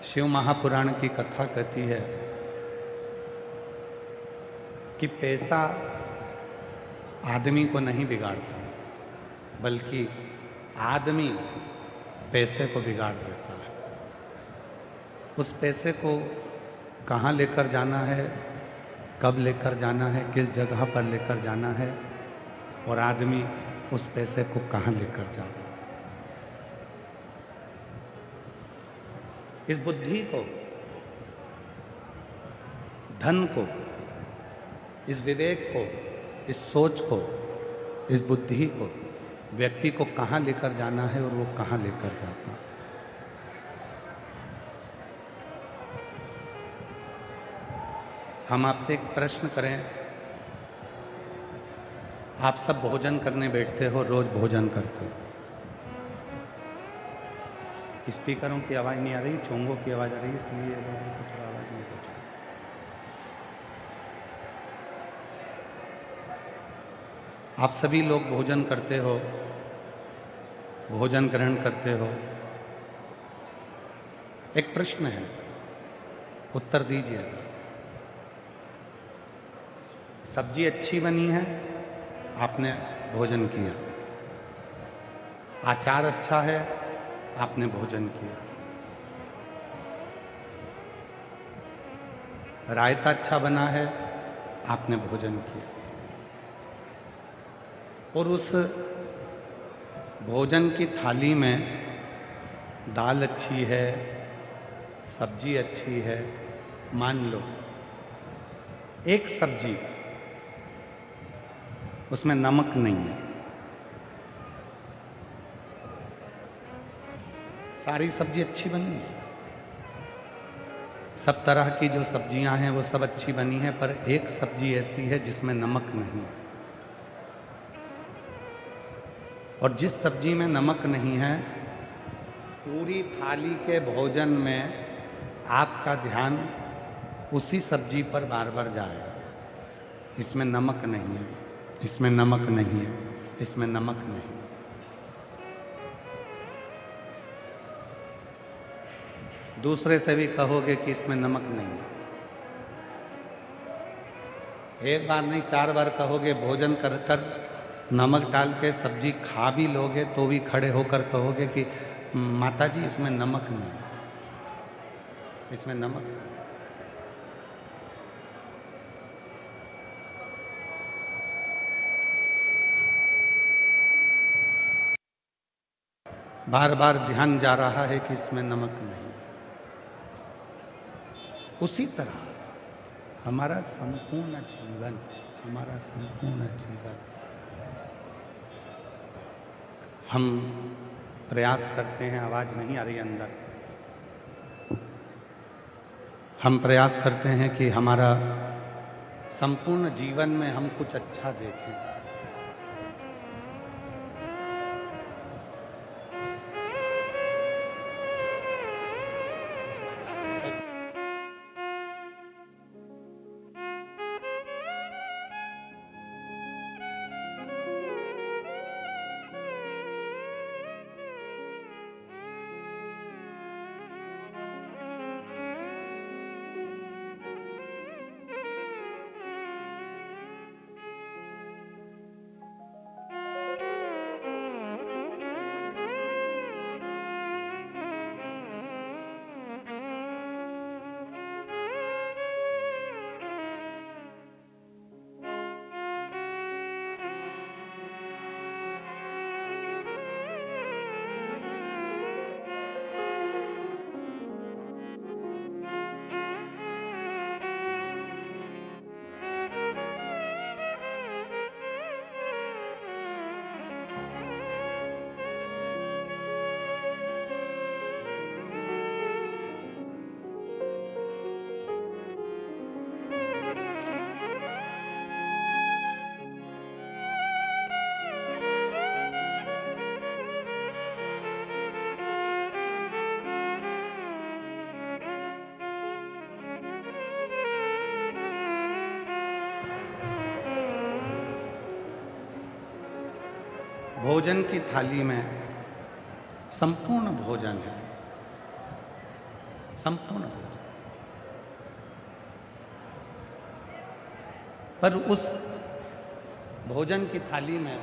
शिव महापुराण की कथा कहती है कि पैसा आदमी को नहीं बिगाड़ता, बल्कि आदमी पैसे को बिगाड़ देता है। उस पैसे को कहाँ लेकर जाना है, कब लेकर जाना है, किस जगह पर लेकर जाना है, और आदमी उस पैसे को कहाँ लेकर जा रहा है। इस बुद्धि को, धन को, इस विवेक को, इस सोच को, इस बुद्धि को व्यक्ति को कहाँ लेकर जाना है और वो कहाँ लेकर जाता है। हम आपसे एक प्रश्न करें। आप सब भोजन करने बैठते हो, रोज भोजन करते हो। स्पीकरों की आवाज़ नहीं आ रही, चोंगों की आवाज़ आ रही, इसलिए लोगों को थोड़ा आवाज़ नहीं पहुंच रही। आप सभी लोग भोजन करते हो, भोजन ग्रहण करते हो। एक प्रश्न है, उत्तर दीजिएगा। सब्जी अच्छी बनी है, आपने भोजन किया। अचार अच्छा है, आपने भोजन किया। रायता अच्छा बना है, आपने भोजन किया। और उस भोजन की थाली में दाल अच्छी है, सब्जी अच्छी है। मान लो एक सब्जी, उसमें नमक नहीं है। सारी सब्जी अच्छी बनी है, सब तरह की जो सब्जियां हैं वो सब अच्छी बनी है, पर एक सब्जी ऐसी है जिसमें नमक नहीं है। और जिस सब्जी में नमक नहीं है, पूरी थाली के भोजन में आपका ध्यान उसी सब्जी पर बार बार जाएगा। इसमें नमक नहीं है, इसमें नमक नहीं है, इसमें नमक नहीं। दूसरे से भी कहोगे कि इसमें नमक नहीं है, एक बार नहीं 4 बार कहोगे। भोजन कर कर नमक डाल के सब्जी खा भी लोगे तो भी खड़े होकर कहोगे कि माता जी इसमें नमक नहीं, इसमें नमक नहीं। बार बार ध्यान जा रहा है कि इसमें नमक नहीं। उसी तरह हमारा संपूर्ण जीवन, हमारा संपूर्ण जीवन, हम प्रयास करते हैं। आवाज नहीं आ रही अंदर। हम प्रयास करते हैं कि हमारा संपूर्ण जीवन में हम कुछ अच्छा देखें। भोजन की थाली में संपूर्ण भोजन है, संपूर्ण भोजन। पर उस भोजन की थाली में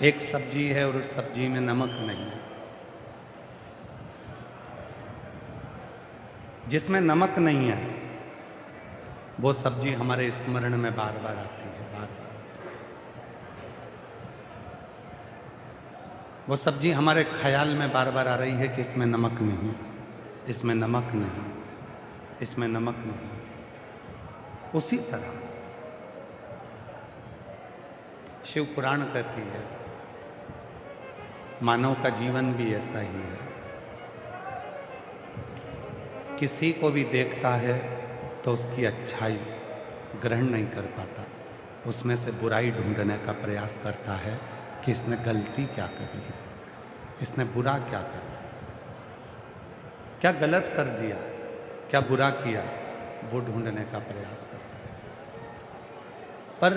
एक सब्जी है और उस सब्जी में नमक नहीं है। जिसमें नमक नहीं है वो सब्जी हमारे स्मरण में बार बार आती है, बार बार आती है। वो सब्जी हमारे ख्याल में बार बार आ रही है कि इसमें नमक नहीं है, इसमें नमक नहीं, इसमें नमक नहीं। उसी तरह शिव पुराण कहती है मानव का जीवन भी ऐसा ही है। किसी को भी देखता है तो उसकी अच्छाई ग्रहण नहीं कर पाता, उसमें से बुराई ढूंढने का प्रयास करता है कि इसने गलती क्या करी है, इसने बुरा क्या करा, क्या गलत कर दिया, क्या बुरा किया, वो ढूंढने का प्रयास करता है। पर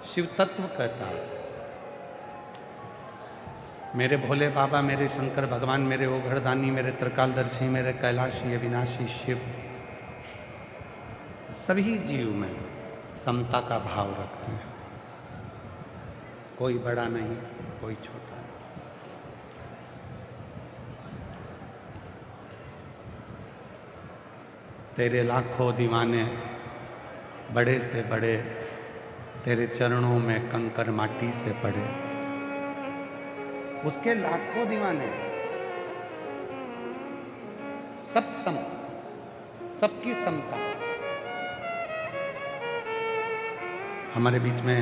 शिव तत्व कहता है मेरे भोले बाबा, मेरे शंकर भगवान, मेरे ओघड़दानी, मेरे त्रिकालदर्शी, मेरे कैलाशी अविनाशी शिव सभी जीव में समता का भाव रखते हैं। कोई बड़ा नहीं, कोई छोटा नहीं। तेरे लाखों दीवाने बड़े से बड़े, तेरे चरणों में कंकर माटी से पड़े। उसके लाखों दीवाने, सब सम, सबकी समता। हमारे बीच में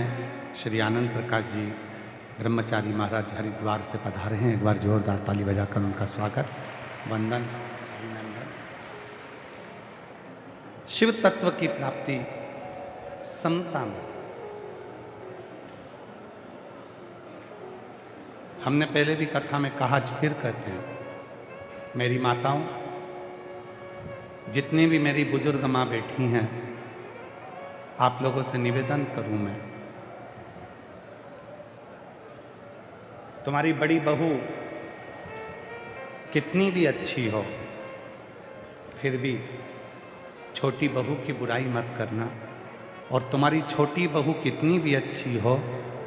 श्री आनंद प्रकाश जी ब्रह्मचारी महाराज हरिद्वार से पधारे हैं। एक बार जोरदार ताली बजाकर उनका स्वागत, वंदन, अभिनंदन। शिव तत्व की प्राप्ति समता में। हमने पहले भी कथा में कहा, आज फिर कहते हैं, मेरी माताओं, जितनी भी मेरी बुजुर्ग माँ बैठी हैं, आप लोगों से निवेदन करूं मैं, तुम्हारी बड़ी बहू कितनी भी अच्छी हो, फिर भी छोटी बहू की बुराई मत करना। और तुम्हारी छोटी बहू कितनी भी अच्छी हो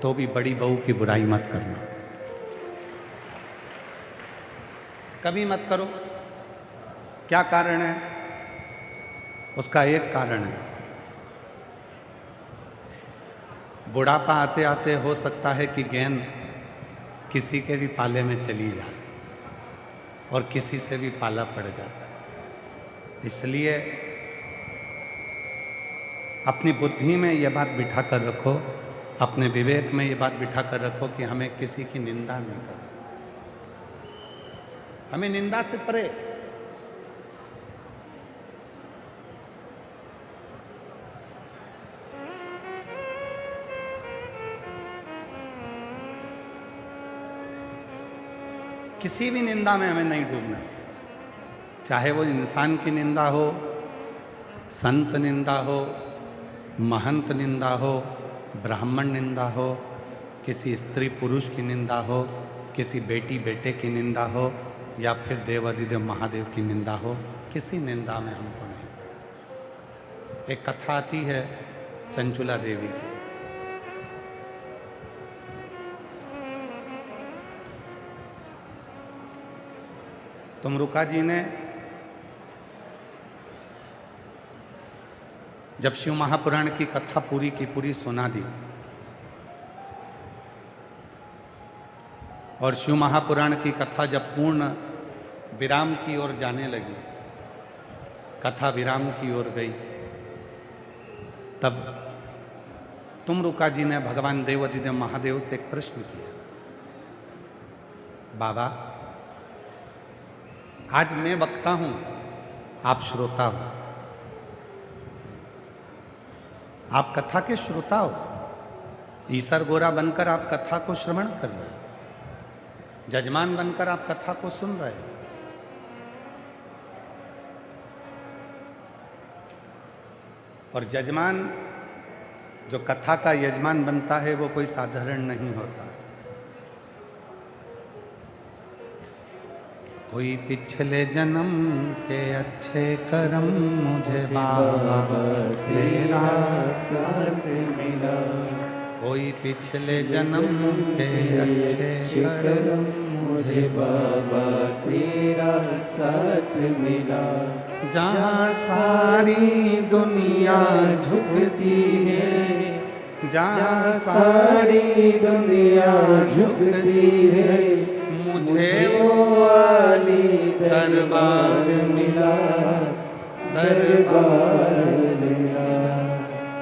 तो भी बड़ी बहू की बुराई मत करना, कभी मत करो। क्या कारण है? उसका एक कारण है, बुढ़ापा आते आते हो सकता है कि गेंद किसी के भी पाले में चली जाए और किसी से भी पाला पड़ जाए। इसलिए अपनी बुद्धि में ये बात बिठा कर रखो, अपने विवेक में ये बात बिठा कर रखो कि हमें किसी की निंदा नहीं करनी, हमें निंदा से परे। किसी भी निंदा में हमें नहीं डूबना, चाहे वो इंसान की निंदा हो, संत निंदा हो, महंत निंदा हो, ब्राह्मण निंदा हो, किसी स्त्री पुरुष की निंदा हो, किसी बेटी बेटे की निंदा हो, या फिर देवाधिदेव महादेव की निंदा हो, किसी निंदा में हमको नहीं। एक कथा आती है चंचुला देवी की। तुमरुका जी ने जब शिव महापुराण की कथा पूरी की पूरी सुना दी और शिव महापुराण की कथा जब पूर्ण विराम की ओर जाने लगी, कथा विराम की ओर गई, तब तुमरुका जी ने भगवान देवाधिदेव महादेव से एक प्रश्न किया, बाबा आज मैं वक्ता हूं, आप श्रोता हो, आप कथा के श्रोता हो, ईसर गोरा बनकर आप कथा को श्रवण कर रहे हो, जजमान बनकर आप कथा को सुन रहे हो। और जजमान, जो कथा का यजमान बनता है, वो कोई साधारण नहीं होता है। कोई पिछले जन्म के अच्छे कर्म मुझे बाबा तेरा साथ मिला। कोई पिछले जन्म के अच्छे कर्म मुझे बाबा तेरा साथ मिला। जहाँ सारी दुनिया झुकती है, जहाँ सारी दुनिया झुकती है, मुझे वो वाली दरबार मिला, दरबार मिला।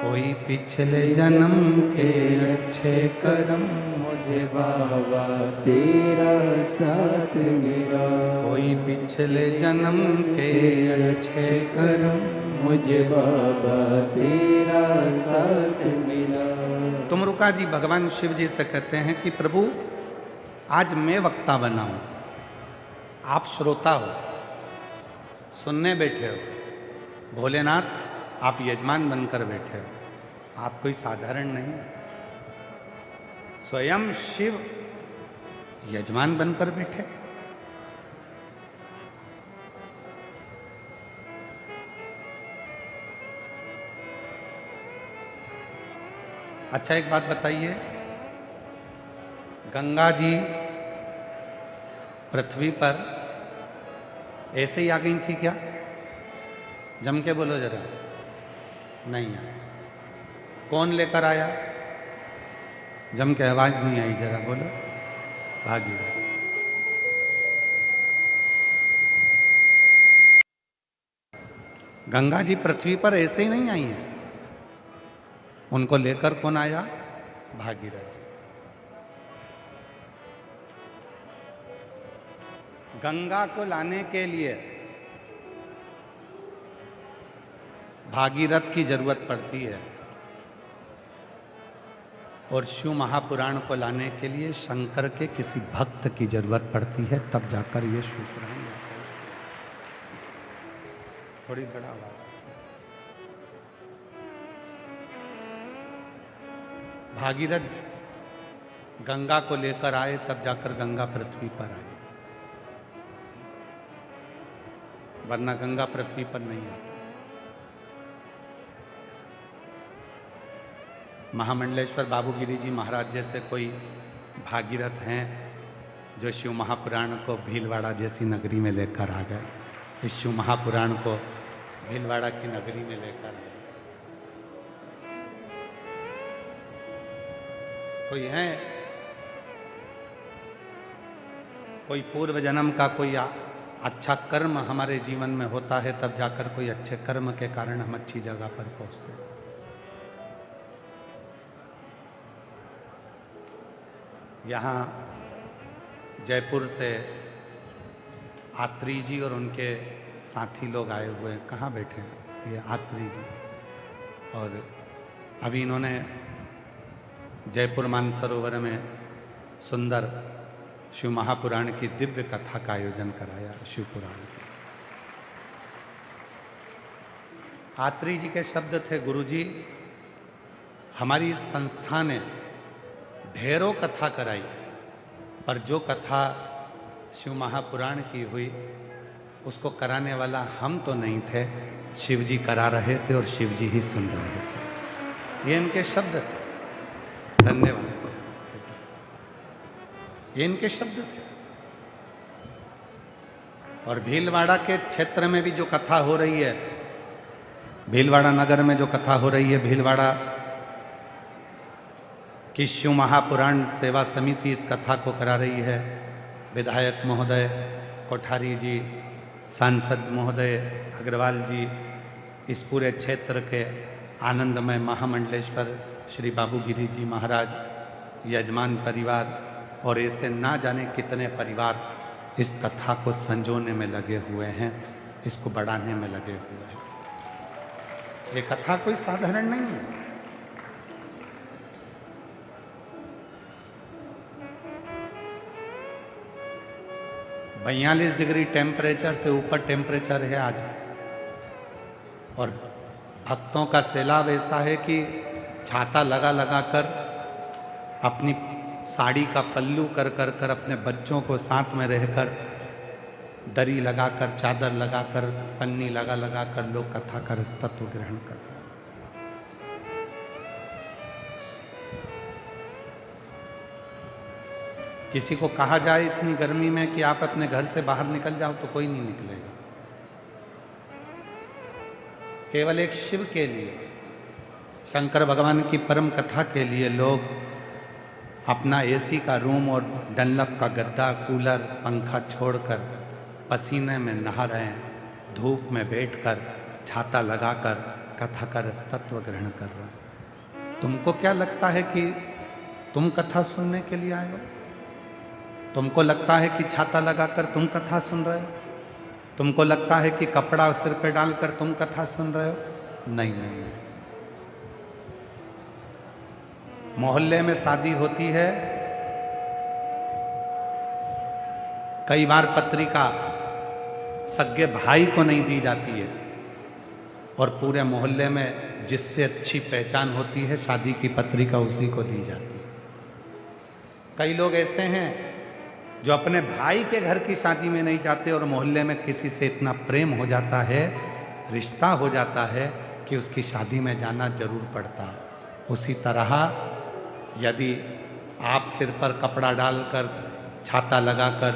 कोई पिछले जन्म के अच्छे कर्म मुझे बाबा तेरा साथ मिला। कोई पिछले जन्म के अच्छे कर्म मुझे बाबा तेरा साथ मिला। तुमरुका जी भगवान शिव जी से कहते हैं कि प्रभु आज मैं वक्ता बना हूं, आप श्रोता हो, सुनने बैठे हो। भोलेनाथ आप यजमान बनकर बैठे हो, आप कोई साधारण नहीं। स्वयं शिव यजमान बनकर बैठे। अच्छा एक बात बताइए, गंगा जी पृथ्वी पर ऐसे ही आ गई थी क्या? जम के बोलो जरा। नहीं आया। कौन लेकर आया? जम के आवाज नहीं आई, जरा बोलो। भागीरथ। गंगा जी पृथ्वी पर ऐसे ही नहीं आई है, उनको लेकर कौन आया? भागीरथ जी। गंगा को लाने के लिए भागीरथ की जरूरत पड़ती है, और शिव महापुराण को लाने के लिए शंकर के किसी भक्त की जरूरत पड़ती है, तब जाकर ये शिव पुराण आता है। थोड़ी बड़ा आवाज। भागीरथ गंगा को लेकर आए, तब जाकर गंगा पृथ्वी पर आई, वरना गंगा पृथ्वी पर नहीं आती। महामंडलेश्वर बाबूगिरी जी महाराज जैसे कोई भागीरथ हैं जो शिव महापुराण को भीलवाड़ा जैसी नगरी में लेकर आ गए। इस शिव महापुराण को भीलवाड़ा की नगरी में लेकर आ गए। कोई है, कोई पूर्व जन्म का कोई अच्छा कर्म हमारे जीवन में होता है, तब जाकर कोई अच्छे कर्म के कारण हम अच्छी जगह पर पहुंचते हैं। यहाँ जयपुर से आत्री जी और उनके साथी लोग आए हुए हैं। कहाँ बैठे हैं? ये आत्री जी। और अभी इन्होंने जयपुर मानसरोवर में सुंदर शिव महापुराण की दिव्य कथा का आयोजन कराया। शिव पुराण की आत्री जी के शब्द थे, गुरुजी हमारी संस्था ने ढेरों कथा कराई, पर जो कथा शिव महापुराण की हुई उसको कराने वाला हम तो नहीं थे, शिव जी करा रहे थे और शिव जी ही सुन रहे थे। ये इनके शब्द थे। धन्यवाद। ये इनके शब्द थे। और भीलवाड़ा के क्षेत्र में भी जो कथा हो रही है, भीलवाड़ा नगर में जो कथा हो रही है, भीलवाड़ा कि शिव महापुराण सेवा समिति इस कथा को करा रही है। विधायक महोदय कोठारी जी, सांसद महोदय अग्रवाल जी, इस पूरे क्षेत्र के आनंदमय महामंडलेश्वर श्री बाबूगिरी जी महाराज, यजमान परिवार और ऐसे ना जाने कितने परिवार इस कथा को संजोने में लगे हुए हैं, इसको बढ़ाने में लगे हुए हैं। ये कथा कोई साधारण नहीं है। 42 डिग्री टेम्परेचर से ऊपर टेम्परेचर है आज, और भक्तों का सैलाब ऐसा है कि छाता लगा लगा कर, अपनी साड़ी का पल्लू कर कर कर, अपने बच्चों को साथ में रहकर दरी लगाकर, चादर लगाकर, पन्नी लगा लगा कर लोग कथा का रसतत्व ग्रहण कर रहे हैं। किसी को कहा जाए इतनी गर्मी में कि आप अपने घर से बाहर निकल जाओ तो कोई नहीं निकलेगा। केवल एक शिव के लिए, शंकर भगवान की परम कथा के लिए लोग अपना एसी का रूम और डनलप का गद्दा, कूलर, पंखा छोड़कर पसीने में नहा रहे हैं, धूप में बैठकर छाता लगाकर कथा का रसतत्व ग्रहण कर रहे हैं। तुमको क्या लगता है कि तुम कथा सुनने के लिए आए हो? तुमको लगता है कि छाता लगाकर तुम कथा सुन रहे हो? तुमको लगता है कि कपड़ा सिर पे डालकर तुम कथा सुन रहे हो? नहीं नहीं नहीं। मोहल्ले में शादी होती है, कई बार पत्रिका सगे भाई को नहीं दी जाती है और पूरे मोहल्ले में जिससे अच्छी पहचान होती है शादी की पत्रिका उसी को दी जाती है। कई लोग ऐसे हैं जो अपने भाई के घर की शादी में नहीं जाते और मोहल्ले में किसी से इतना प्रेम हो जाता है, रिश्ता हो जाता है कि उसकी शादी में जाना जरूर पड़ता है। उसी तरह यदि आप सिर पर कपड़ा डालकर, छाता लगाकर,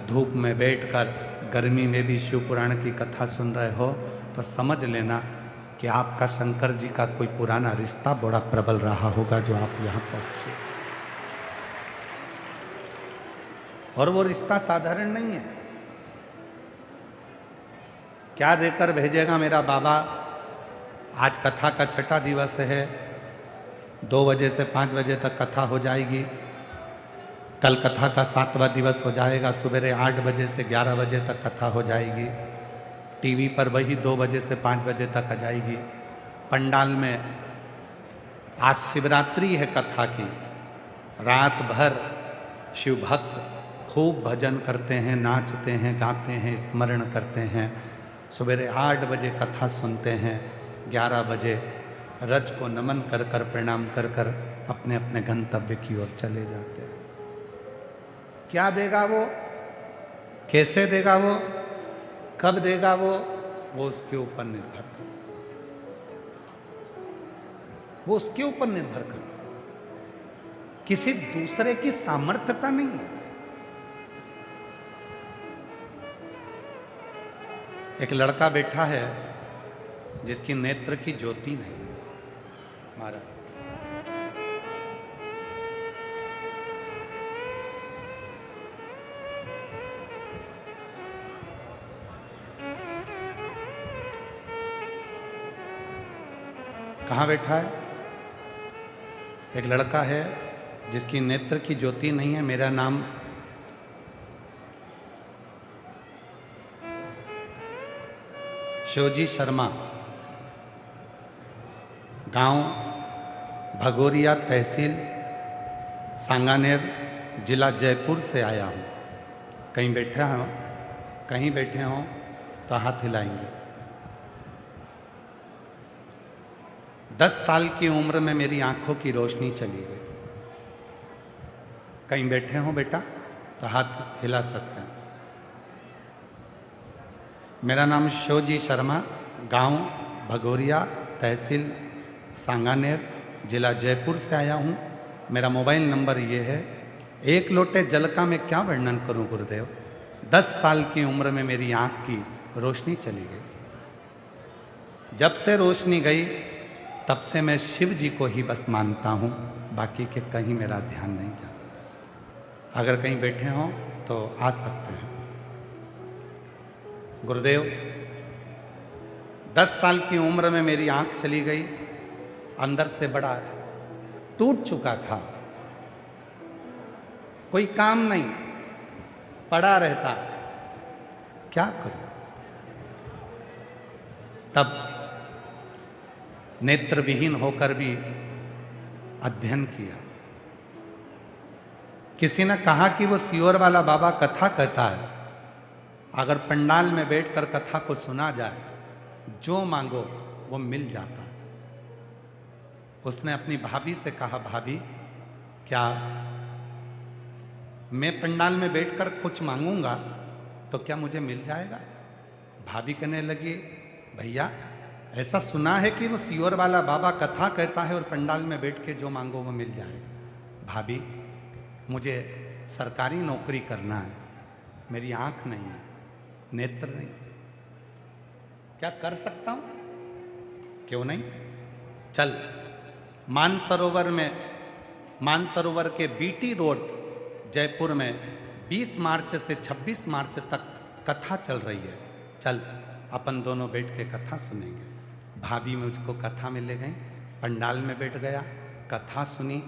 धूप में बैठकर, गर्मी में भी शिव पुराण की कथा सुन रहे हो तो समझ लेना कि आपका शंकर जी का कोई पुराना रिश्ता बड़ा प्रबल रहा होगा जो आप यहाँ पहुँचे। और वो रिश्ता साधारण नहीं है। क्या देकर भेजेगा मेरा बाबा? आज कथा का छठा दिवस है, 2 बजे से 5 बजे तक कथा हो जाएगी। कल कथा का 7वां दिवस हो जाएगा, सुबह 8 बजे से 11 बजे तक कथा हो जाएगी। टीवी पर वही 2 बजे से 5 बजे तक आ जाएगी। पंडाल में आज शिवरात्रि है कथा की, रात भर शिव भक्त खूब भजन करते हैं, नाचते हैं, गाते हैं, स्मरण करते हैं। सुबह 8 बजे कथा सुनते हैं, 11 बजे रज को नमन कर कर, प्रणाम कर कर अपने अपने गंतव्य की ओर चले जाते हैं। क्या देगा वो, कैसे देगा वो, कब देगा वो उसके ऊपर निर्भर करता है। वो उसके ऊपर निर्भर करता है, किसी दूसरे की सामर्थ्यता नहीं है। एक लड़का बैठा है जिसकी नेत्र की ज्योति नहीं। महाराज कहाँ बैठा है? एक लड़का है जिसकी नेत्र की ज्योति नहीं है। मेरा नाम शिवजी शर्मा, गांव भगोरिया, तहसील सांगानेर, जिला जयपुर से आया हूँ। कहीं बैठे हों तो हाथ हिलाएंगे। 10 साल की उम्र में मेरी आंखों की रोशनी चली गई। कहीं बैठे हों बेटा तो हाथ हिला सकते हैं। मेरा नाम शिवजी शर्मा, गांव भगोरिया, तहसील सांगानेर, जिला जयपुर से आया हूँ। मेरा मोबाइल नंबर ये है। एक लोटे जल का मैं क्या वर्णन करूँ गुरुदेव। 10 साल की उम्र में मेरी आंख की रोशनी चली गई। जब से रोशनी गई तब से मैं शिव जी को ही बस मानता हूँ, बाकी के कहीं मेरा ध्यान नहीं जाता। अगर कहीं बैठे हों तो आ सकते हैं। गुरुदेव, 10 साल की उम्र में मेरी आंख चली गई, अंदर से बड़ा टूट चुका था, कोई काम नहीं, पड़ा रहता, क्या करूं। तब नेत्र विहीन होकर भी अध्ययन किया। किसी ने कहा कि वो सियोर वाला बाबा कथा कहता है, अगर पंडाल में बैठकर कथा को सुना जाए, जो मांगो वो मिल जाता है। उसने अपनी भाभी से कहा, भाभी क्या मैं पंडाल में बैठकर कुछ मांगूंगा तो तो क्या मुझे मिल जाएगा? भाभी कहने लगी, भैया ऐसा सुना है कि वो सियोर वाला बाबा कथा कहता है और पंडाल में बैठ के जो मांगो वो मिल जाएगा। भाभी मुझे सरकारी नौकरी करना है, मेरी आंख नहीं है, नेत्र नहीं, क्या कर सकता हूं? क्यों नहीं, चल मानसरोवर के बीटी रोड जयपुर में 20 मार्च से 26 मार्च तक कथा चल रही है, चल अपन दोनों बैठ के कथा सुनेंगे। भाभी मुझको कथा में ले गई, पंडाल में बैठ गया, कथा सुनी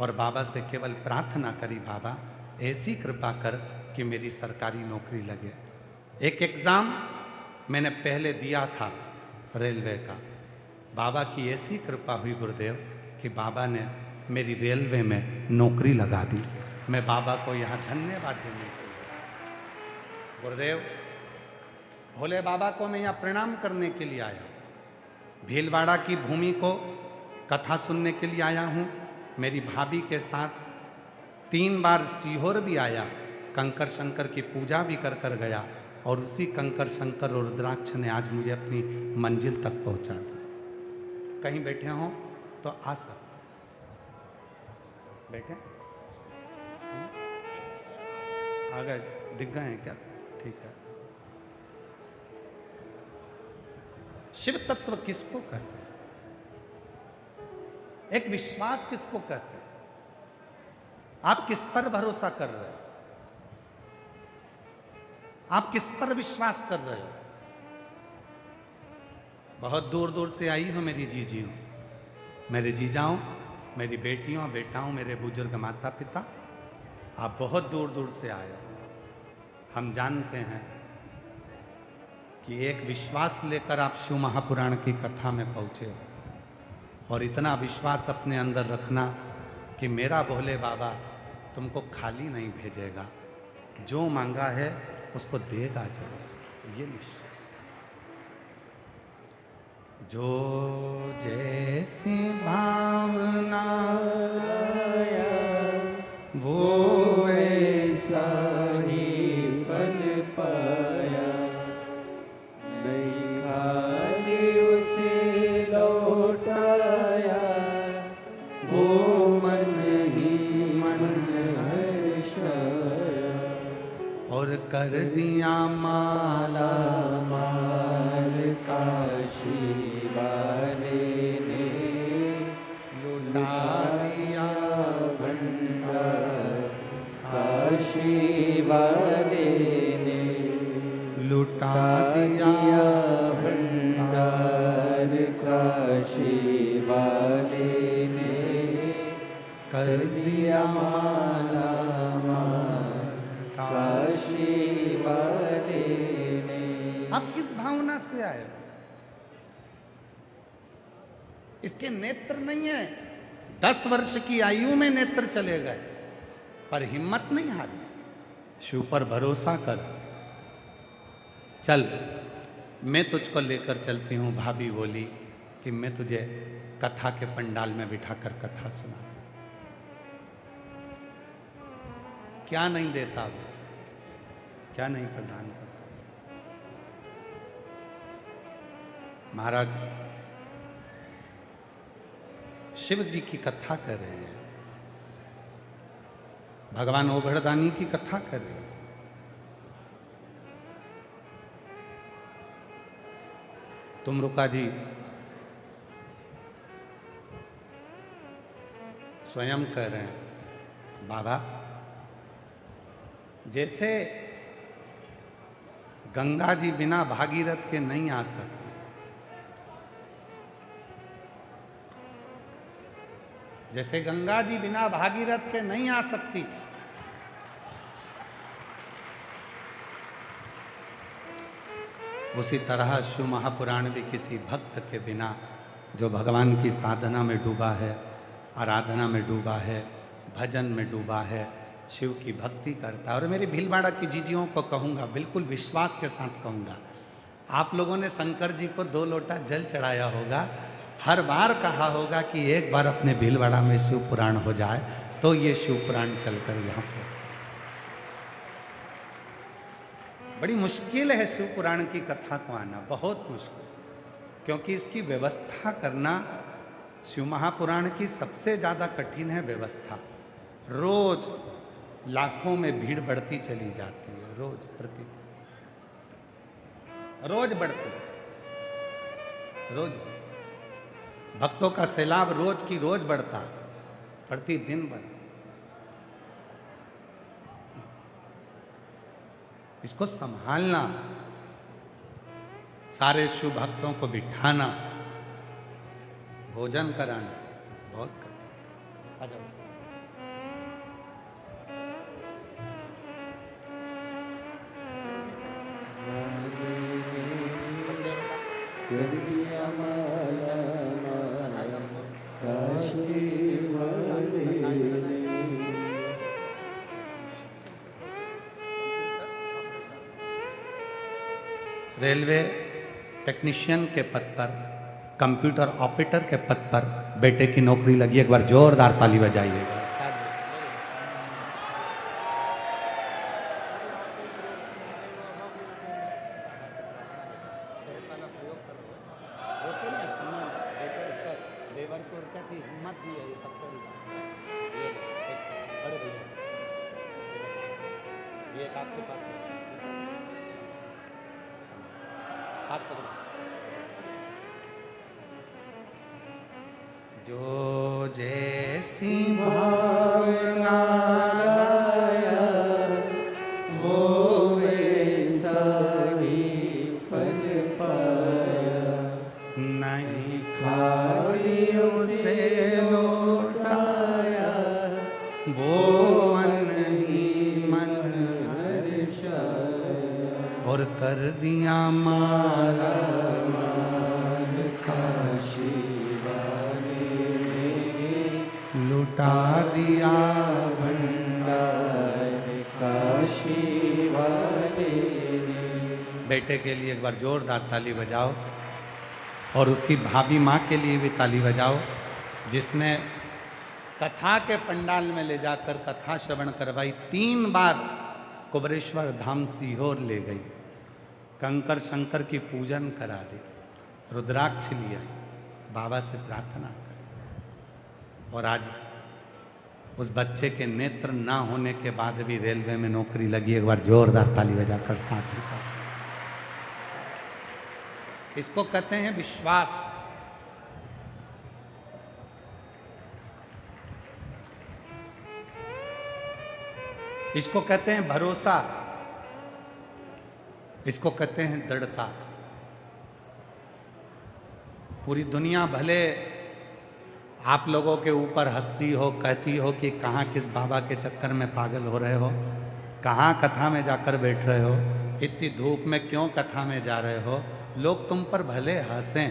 और बाबा से केवल प्रार्थना करी, बाबा ऐसी कृपा कर कि मेरी सरकारी नौकरी लगे। एक एग्ज़ाम मैंने पहले दिया था रेलवे का, बाबा की ऐसी कृपा हुई गुरुदेव कि बाबा ने मेरी रेलवे में नौकरी लगा दी। मैं बाबा को यहाँ धन्यवाद देने के लिए, गुरुदेव भोले बाबा को मैं यहाँ प्रणाम करने के लिए आया, भीलवाड़ा की भूमि को कथा सुनने के लिए आया हूँ। मेरी भाभी के साथ 3 बार सीहोर भी आया, कंकर शंकर की पूजा भी कर कर गया और उसी कंकर शंकर और रुद्राक्ष ने आज मुझे अपनी मंजिल तक पहुंचा दिया। कहीं बैठे हों तो आ सकते, बैठे आ गए, दिख गए हैं क्या? ठीक है। शिव तत्व किसको कहते हैं? एक विश्वास किसको कहते हैं? आप किस पर भरोसा कर रहे हो? आप किस पर विश्वास कर रहे हो? बहुत दूर दूर से आई हो मेरी जीजियों, मेरे जीजाओं, मेरी बेटियों बेटाओं, मेरे बुजुर्ग माता पिता, आप बहुत दूर दूर से आए हो। हम जानते हैं कि एक विश्वास लेकर आप शिव महापुराण की कथा में पहुंचे हो और इतना विश्वास अपने अंदर रखना कि मेरा भोले बाबा तुमको खाली नहीं भेजेगा, जो मांगा है उसको देगा जरूर, ये निश्चय। जो जैसी भावना वो वैसा ही फल पाया, नहीं खाली उसे लौटाया, वो मन ही मन हर्षाया, और कर दिया माला माल काशी वाले ने लुटा दिया भंडार, काशी वाले ने लुटा दिया भंडार, काशी वाले ने कर दिया माला काशी वाले ने। आप किस भावना से आए हो? इसके नेत्र नहीं है, 10 वर्ष की आयु में नेत्र चले गए, पर हिम्मत नहीं हारी, शिव पर भरोसा कर, चल मैं तुझको लेकर चलती हूँ। भाभी बोली कि मैं तुझे कथा के पंडाल में बिठाकर कथा सुनाती। क्या नहीं देता वो, क्या नहीं प्रदान करता। महाराज शिव जी की कथा कर रहे हैं, भगवान ओघड़दानी की कथा कर रहे हैं। तुमरुका जी स्वयं कह रहे हैं, बाबा जैसे गंगा जी बिना भागीरथ के नहीं आ सकती, जैसे गंगा जी बिना भागीरथ के नहीं आ सकती, उसी तरह शिव महापुराण भी किसी भक्त के बिना जो भगवान की साधना में डूबा है, आराधना में डूबा है, भजन में डूबा है, शिव की भक्ति करता है। और मेरी भीलवाड़ा की जीजियों को कहूँगा, बिल्कुल विश्वास के साथ कहूँगा, आप लोगों ने शंकर जी को 2 लोटा जल चढ़ाया होगा, हर बार कहा होगा कि एक बार अपने भीलवाड़ा में शिव पुराण हो जाए, तो ये शिव पुराण चलकर यहाँ पर बड़ी मुश्किल है शिव पुराण की कथा को आना, बहुत मुश्किल, क्योंकि इसकी व्यवस्था करना शिव महापुराण की सबसे ज़्यादा कठिन है व्यवस्था। रोज लाखों में भीड़ बढ़ती चली जाती है, रोज प्रतिदिन, रोज बढ़ती, रोज भक्तों का सैलाब रोज की रोज बढ़ता, प्रतिदिन बढ़ता। इसको संभालना, सारे शिव भक्तों को बिठाना, भोजन कराना बहुत कठिन। आ जाओ। कर दिया माला माला काशी वाले ने। रेलवे टेक्नीशियन के पद पर, कंप्यूटर ऑपरेटर के पद पर बेटे की नौकरी लगी। एक बार जोरदार ताली बजाइएगा। जो जैसी भावना लाया वो वैसा ही फल पाया। नहीं खाली उसे लौटाया वो मन ही मन हर्षाया। और कर दिया माला काशी लुटा दिया भंडार काशी वाले ने। बेटे के लिए एक बार जोरदार ताली बजाओ, और उसकी भाभी माँ के लिए भी ताली बजाओ, जिसने कथा के पंडाल में ले जाकर कथा श्रवण करवाई। 3 बार कुबरेश्वर धाम सीहोर ले गई, कंकर शंकर की पूजन करा दी, रुद्राक्ष लिया, बाबा से प्रार्थना करी। और आज उस बच्चे के नेत्र ना होने के बाद भी रेलवे में नौकरी लगी। एक बार जोरदार ताली बजाकर साथ में। इसको कहते हैं विश्वास। इसको कहते हैं भरोसा। इसको कहते हैं दृढ़ता। पूरी दुनिया भले आप लोगों के ऊपर हंसती हो, कहती हो कि कहाँ किस बाबा के चक्कर में पागल हो रहे हो, कहाँ कथा में जाकर बैठ रहे हो, इतनी धूप में क्यों कथा में जा रहे हो। लोग तुम पर भले हंसें,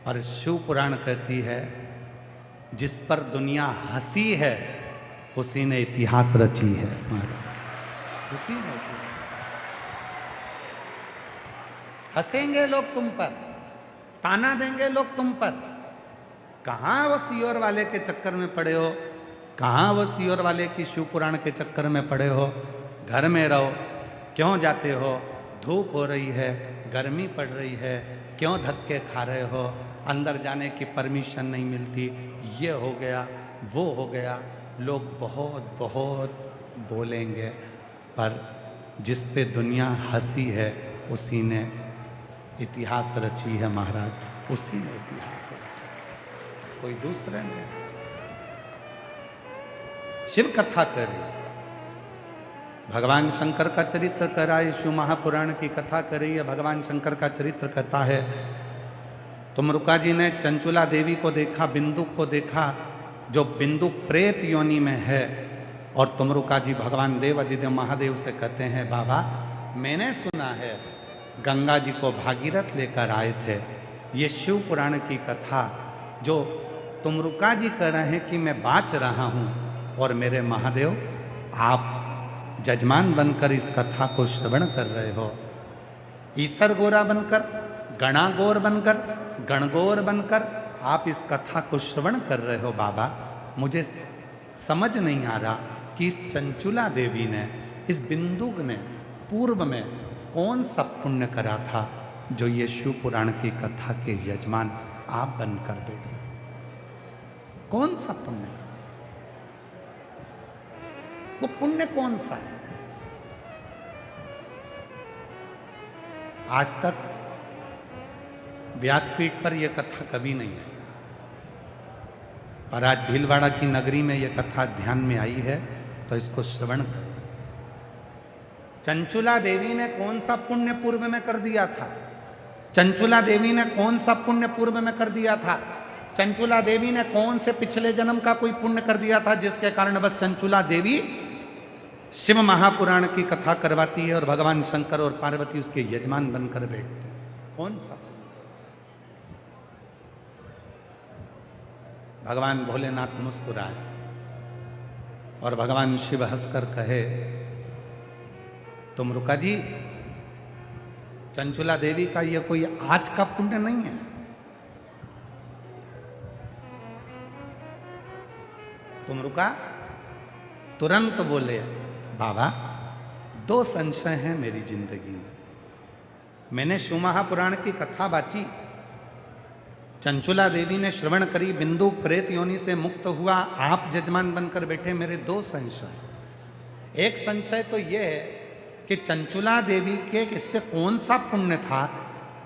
पर शिव पुराण कहती है जिस पर दुनिया हंसी है उसी ने इतिहास रची है। उसी ने हंसेंगे लोग तुम पर, ताना देंगे लोग तुम पर। कहाँ वो सीहोर वाले के चक्कर में पड़े हो, कहाँ वो सीहोर वाले की शिव पुराण के चक्कर में पड़े हो। घर में रहो, क्यों जाते हो, धूप हो रही है, गर्मी पड़ रही है, क्यों धक्के खा रहे हो, अंदर जाने की परमिशन नहीं मिलती, ये हो गया वो हो गया। लोग बहुत बहुत बोलेंगे, पर जिस पे दुनिया हंसी है उसी ने इतिहास रची है महाराज, उसी ने इतिहास रचा, कोई दूसरे ने रचा। शिव कथा करे, भगवान शंकर का चरित्र कराए, शिव महापुराण की कथा करी है। भगवान शंकर का चरित्र कहता है, तुमरुका जी ने चंचुला देवी को देखा, बिंदुक को देखा, जो बिंदुक प्रेत योनि में है। और तुमरुका जी भगवान देव अधिदेव महादेव से कहते हैं, बाबा मैंने सुना है गंगा जी को भागीरथ लेकर आए थे। ये शिव पुराण की कथा जो तुमरुका जी कह रहे हैं कि मैं बाँच रहा हूँ, और मेरे महादेव आप जजमान बनकर इस कथा को श्रवण कर रहे हो। ईसर गोरा बनकर, गणागोर बनकर, गणगोर बनकर आप इस कथा को श्रवण कर रहे हो। बाबा मुझे समझ नहीं आ रहा कि इस चंचुला देवी ने, इस बिंदुक ने पूर्व में कौन सा पुण्य करा था जो ये शिव पुराण की कथा के यजमान आप बनकर बैठ गए? कौन सा पुण्य करा? वो पुण्य कौन सा है? आज तक व्यासपीठ पर यह कथा कभी नहीं है, पर आज भीलवाड़ा की नगरी में यह कथा ध्यान में आई है तो इसको श्रवण करें। चंचुला देवी ने कौन सा पुण्य पूर्व में कर दिया था? चंचुला देवी ने कौन सा पुण्य पूर्व में कर दिया था? चंचुला देवी ने कौन से पिछले जन्म का कोई पुण्य कर दिया था जिसके कारण बस चंचुला देवी शिव महापुराण की कथा करवाती है और भगवान शंकर और पार्वती उसके यजमान बनकर बैठते हैं? कौन सा? भगवान भोलेनाथ मुस्कुराए और भगवान शिव हंसकर कहे, तुम रुका जी, चंचुला देवी का यह कोई आज का पुण्य नहीं है। तुम रुका। तुरंत बोले, बाबा 2 संशय हैं मेरी जिंदगी में। मैंने शिव महापुराण की कथा बाची, चंचुला देवी ने श्रवण करी, बिंदु प्रेत योनि से मुक्त हुआ, आप जजमान बनकर बैठे। मेरे 2 संशय। एक संशय तो यह है कि चंचुला देवी के इससे कौन सा पुण्य था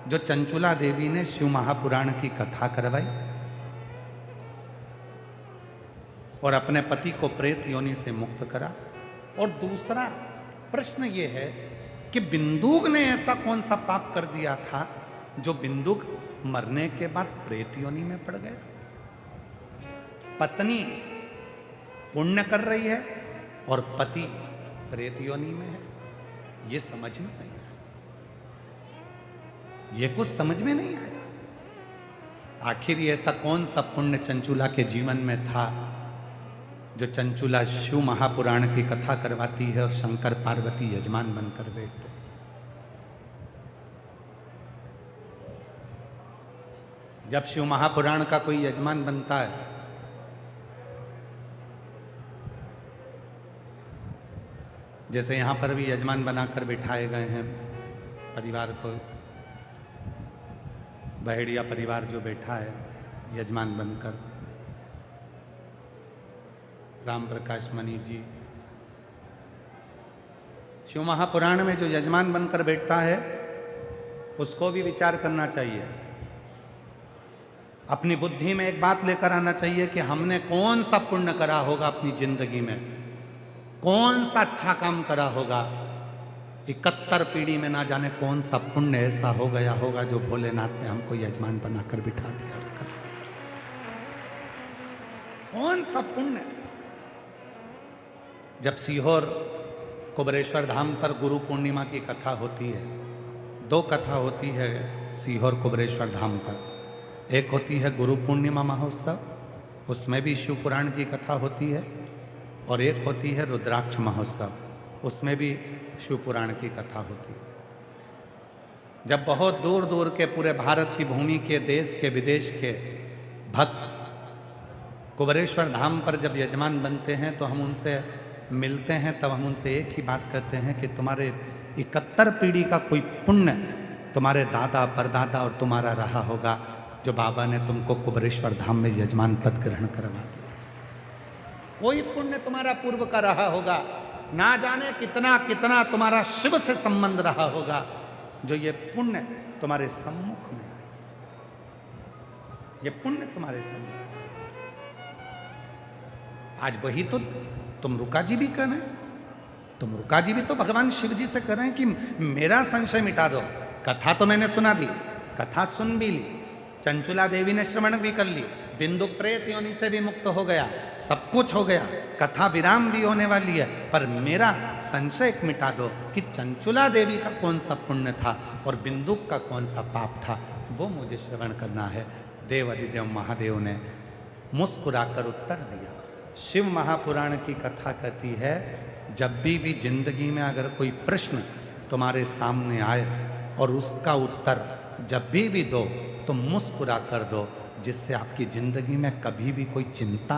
जो चंचुला देवी ने शिव महापुराण की कथा करवाई और अपने पति को प्रेत योनि से मुक्त करा। और दूसरा प्रश्न यह है कि बिंदुक ने ऐसा कौन सा पाप कर दिया था जो बिंदुक मरने के बाद प्रेत योनि में पड़ गया? पत्नी पुण्य कर रही है और पति प्रेत योनि में है। ये समझ में नहीं आया, ये कुछ समझ में नहीं आया। आखिर ऐसा कौन सा पुण्य चंचुला के जीवन में था जो चंचुला शिव महापुराण की कथा करवाती है और शंकर पार्वती यजमान बनकर बैठते? जब शिव महापुराण का कोई यजमान बनता है जैसे यहां पर भी यजमान बनाकर बिठाए गए हैं परिवार को, बहेड़िया परिवार जो बैठा है यजमान बनकर, राम प्रकाश मणि जी, शिव महापुराण में जो यजमान बनकर बैठता है उसको भी विचार करना चाहिए। अपनी बुद्धि में एक बात लेकर आना चाहिए कि हमने कौन सा पुण्य करा होगा अपनी जिंदगी में, कौन सा अच्छा काम करा होगा। 71 पीढ़ी में ना जाने कौन सा पुण्य ऐसा हो गया होगा जो भोलेनाथ ने हमको यजमान बनाकर बिठा दिया। कौन सा पुण्य? जब सीहोर कुबरेश्वर धाम पर गुरु पूर्णिमा की कथा होती है, 2 कथा होती है सीहोर कुबरेश्वर धाम पर। एक होती है गुरु पूर्णिमा महोत्सव, उसमें भी शिव पुराण की कथा होती है, और एक होती है रुद्राक्ष महोत्सव, उसमें भी शिव पुराण की कथा होती है। जब बहुत दूर दूर के पूरे भारत की भूमि के, देश के, विदेश के भक्त कुबरेश्वर धाम पर जब यजमान बनते हैं तो हम उनसे मिलते हैं, तब हम उनसे एक ही बात कहते हैं कि तुम्हारे 71 पीढ़ी का कोई पुण्य तुम्हारे दादा परदादा और तुम्हारा रहा होगा जो बाबा ने तुमको कुबरेश्वर धाम में यजमान पद ग्रहण करवा दिया। कोई पुण्य तुम्हारा पूर्व का रहा होगा, ना जाने कितना कितना तुम्हारा शिव से संबंध रहा होगा जो ये पुण्य तुम्हारे सम्मुख में है। ये पुण्य तुम्हारे सम्मुख। आज वही तो तुम रुका जी भी कर रहे हैं, तुम रुका जी भी तो भगवान शिव जी से कर रहे हैं कि मेरा संशय मिटा दो। कथा तो मैंने सुना दी, कथा सुन भी ली, चंचुला देवी ने श्रवण भी कर ली, बिंदु प्रेत योनि से भी मुक्त हो गया, सब कुछ हो गया, कथा विराम भी होने वाली है, पर मेरा संशय मिटा दो कि चंचुला देवी का कौन सा पुण्य था और बिंदुक का कौन सा पाप था, वो मुझे श्रवण करना है। देव अधिदेव महादेव ने मुस्कुराकर उत्तर दिया। शिव महापुराण की कथा कहती है जब भी जिंदगी में अगर कोई प्रश्न तुम्हारे सामने आए और उसका उत्तर जब भी दो तो मुस्कुरा कर दो, जिससे आपकी जिंदगी में कभी भी कोई चिंता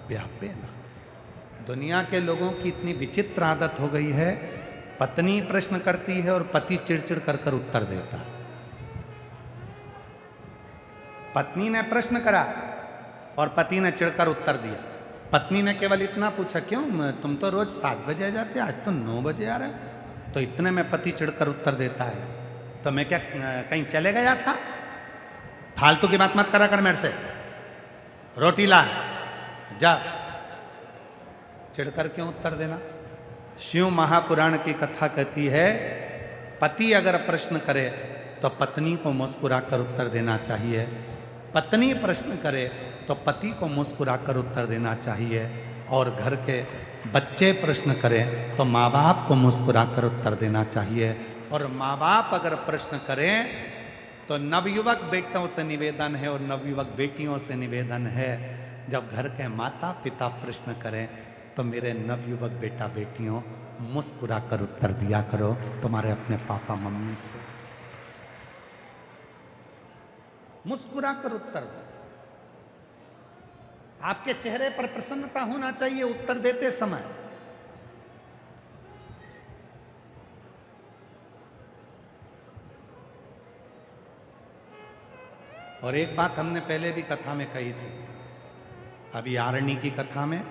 व्यापे ना। दुनिया के लोगों की इतनी विचित्र आदत हो गई है पत्नी प्रश्न करती है और पति चिड़चिड़ कर कर उत्तर देता है। पत्नी ने प्रश्न करा और पति ने चिढ़कर उत्तर दिया। पत्नी ने केवल इतना पूछा, क्यों तुम तो रोज 7 बजे आ जाते, आज तो 9 बजे आ रहे। तो इतने में पति चिढ़कर उत्तर देता है, तो मैं क्या कहीं चले गया था? फालतू की बात मत करा कर मेरे से, रोटी ला जा। चिढ़कर क्यों उत्तर देना? शिव महापुराण की कथा कहती है, पति अगर प्रश्न करे तो पत्नी को मुस्कुराकर उत्तर देना चाहिए, पत्नी प्रश्न करे तो पति को मुस्कुराकर उत्तर देना चाहिए, और घर के बच्चे प्रश्न करें तो माँ बाप को मुस्कुराकर उत्तर देना चाहिए। और माँ बाप अगर प्रश्न करें तो नवयुवक बेटों से निवेदन है और नवयुवक बेटियों से निवेदन है, जब घर के माता पिता प्रश्न करें तो मेरे नवयुवक बेटा बेटियों मुस्कुराकर उत्तर दिया करो तुम्हारे अपने पापा मम्मी से, मुस्कुराकर उत्तर दो। आपके चेहरे पर प्रसन्नता होना चाहिए उत्तर देते समय। और एक बात हमने पहले भी कथा में कही थी, अभी आरणी की कथा में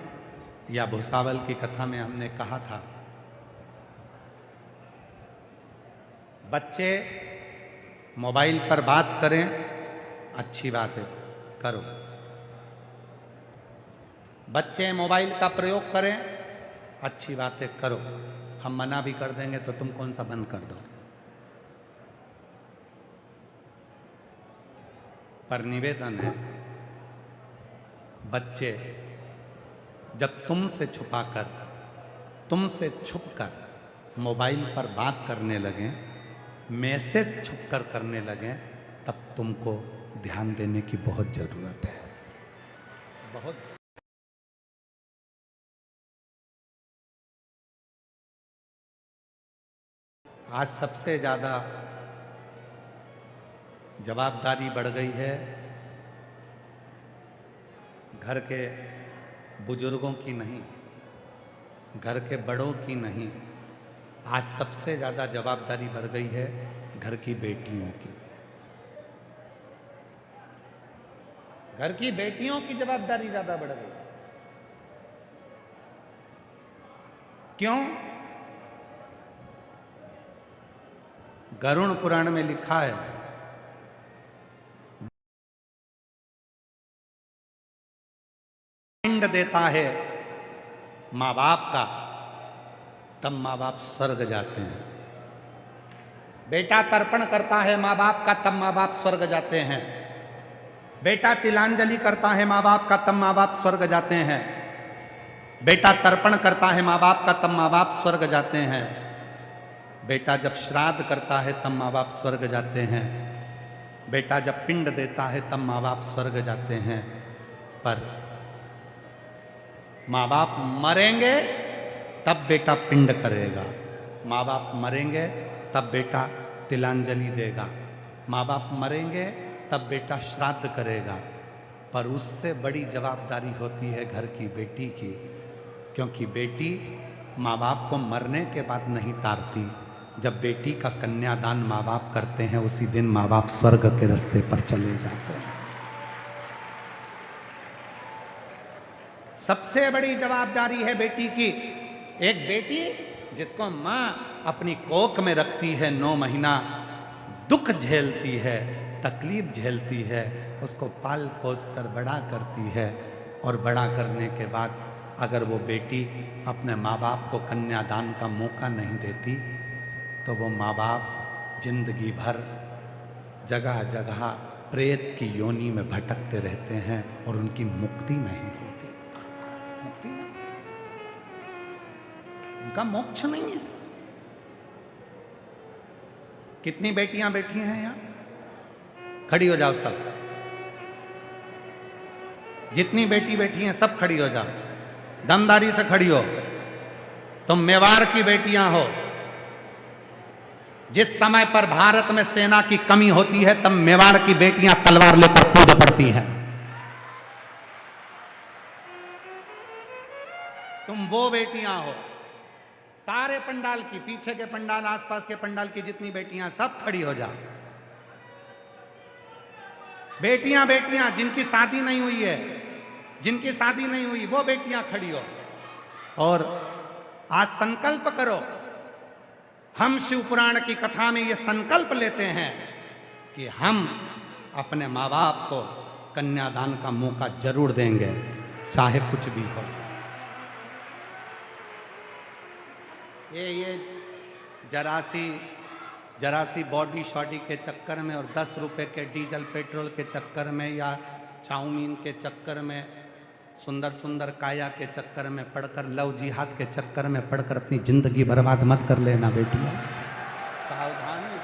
या भुसावल की कथा में हमने कहा था, बच्चे मोबाइल पर बात करें अच्छी बात है, करो। बच्चे मोबाइल का प्रयोग करें अच्छी बात है, करो। हम मना भी कर देंगे तो तुम कौन सा बंद कर दोगे? पर निवेदन है, बच्चे जब तुमसे छुपाकर, तुमसे छुपकर मोबाइल पर बात करने लगें, मैसेज छुपकर करने लगें, तब तुमको ध्यान देने की बहुत जरूरत है, बहुत। आज सबसे ज्यादा जवाबदारी बढ़ गई है घर के बुजुर्गों की नहीं, घर के बड़ों की नहीं, आज सबसे ज्यादा जवाबदारी बढ़ गई है घर की बेटियों की। घर की बेटियों की जवाबदारी ज्यादा बढ़ गई। क्यों? गरुड़ पुराण में लिखा है, पिंड देता है माँ बाप का, तब माँ बाप स्वर्ग जाते हैं। बेटा तर्पण करता है माँ बाप का, तब माँ बाप स्वर्ग जाते हैं। बेटा तिलांजलि करता है माँ बाप का, तब माँ बाप स्वर्ग जाते हैं। बेटा तर्पण करता है माँ बाप का, तब माँ बाप स्वर्ग जाते हैं। बेटा जब श्राद्ध करता है तब माँ बाप स्वर्ग जाते हैं। बेटा जब पिंड देता है तब माँ बाप स्वर्ग जाते हैं। पर माँ बाप मरेंगे तब बेटा पिंड करेगा, माँ बाप मरेंगे तब बेटा तिलांजलि देगा, माँ बाप मरेंगे तब बेटा श्राद्ध करेगा। पर उससे बड़ी जवाबदारी होती है घर की बेटी की, क्योंकि बेटी माँ बाप को मरने के बाद नहीं तारती। जब बेटी का कन्यादान माँ बाप करते हैं, उसी दिन माँ बाप स्वर्ग के रास्ते पर चले जाते हैं। सबसे बड़ी जवाबदारी है बेटी की। एक बेटी जिसको माँ अपनी कोख में रखती है, 9 महीना दुख झेलती है, तकलीफ झेलती है, उसको पाल पोस कर बड़ा करती है, और बड़ा करने के बाद अगर वो बेटी अपने माँ बाप को कन्यादान का मौका नहीं देती, तो वो माँ बाप जिंदगी भर जगह जगह प्रेत की योनि में भटकते रहते हैं और उनकी मुक्ति नहीं होती। मुक्ति नहीं, उनका मोक्ष नहीं है। कितनी बेटियां बैठी हैं यहां? खड़ी हो जाओ सब। जितनी बेटी बैठी हैं सब खड़ी हो जाओ, दमदारी से खड़ी हो। तुम मेवाड़ की बेटियां हो। जिस समय पर भारत में सेना की कमी होती है, तब मेवाड़ की बेटियां तलवार लेकर कूद पड़ती हैं। तुम वो बेटियां हो। सारे पंडाल की, पीछे के पंडाल, आसपास के पंडाल की जितनी बेटियां, सब खड़ी हो जाओ। बेटियां बेटियां जिनकी शादी नहीं हुई है, जिनकी शादी नहीं हुई वो बेटियां खड़ी हो। और आज संकल्प करो, हम शिव पुराण की कथा में ये संकल्प लेते हैं कि हम अपने माँ बाप को कन्यादान का मौका जरूर देंगे, चाहे कुछ भी हो। ये जरा सी बॉडी शॉडी के चक्कर में और 10 रुपए के डीजल पेट्रोल के चक्कर में या चाउमीन के चक्कर में, सुंदर सुंदर काया के चक्कर में पढ़कर, लव जिहाद के चक्कर में पढ़कर अपनी जिंदगी बर्बाद मत कर लेना बेटियां। सावधानी,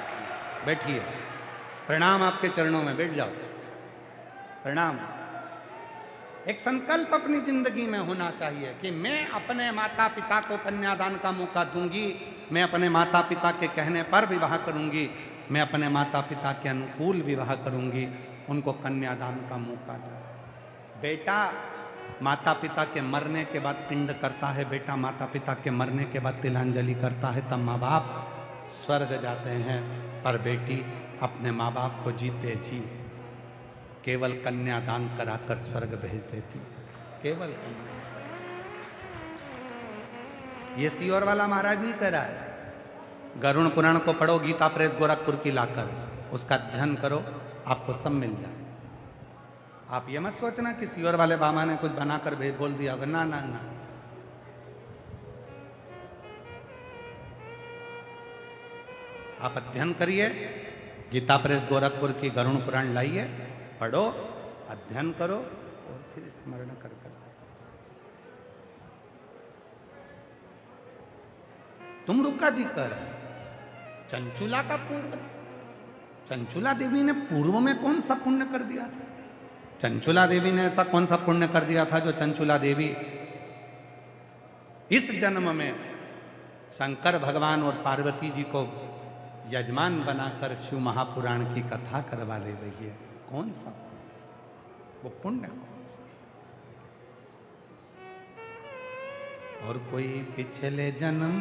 बैठिए, प्रणाम आपके चरणों में, बैठ जाओ, प्रणाम। एक संकल्प अपनी जिंदगी में होना चाहिए कि मैं अपने माता पिता को कन्यादान का मौका दूंगी, मैं अपने माता पिता के कहने पर विवाह करूंगी, मैं अपने माता पिता के अनुकूल विवाह करूंगी, उनको कन्यादान का मौका दूंगी। बेटा माता पिता के मरने के बाद पिंड करता है, बेटा माता पिता के मरने के बाद तिलांजलि करता है, तब माँ बाप स्वर्ग जाते हैं। पर बेटी अपने माँ बाप को जीते जी केवल कन्यादान कराकर स्वर्ग भेज देती है, केवल कन्या। ये सीहोर वाला महाराज नहीं कह रहा है। गरुड़ पुराण को पढ़ो, गीता प्रेस गोरखपुर की लाकर उसका अध्ययन करो, आपको सब मिल जाए। आप ये मत सोचना कि सीहोर वाले बाबा ने कुछ बनाकर भेज बोल दिया होगा, ना ना ना। आप अध्ययन करिए, गीता प्रेस गोरखपुर की गरुड़ पुराण लाइए, पढ़ो, अध्ययन करो और फिर स्मरण कर कर। तुम रुका जी कर चंचुला का पूर्व, चंचुला देवी ने पूर्व में कौन सा पुण्य कर दिया था? चंचुला देवी ने ऐसा कौन सा पुण्य कर दिया था जो चंचुला देवी इस जन्म में शंकर भगवान और पार्वती जी को यजमान बनाकर शिव महापुराण की कथा करवा ले रही है? कौन सा वो पुण्य, कौन सा? और कोई पिछले जन्म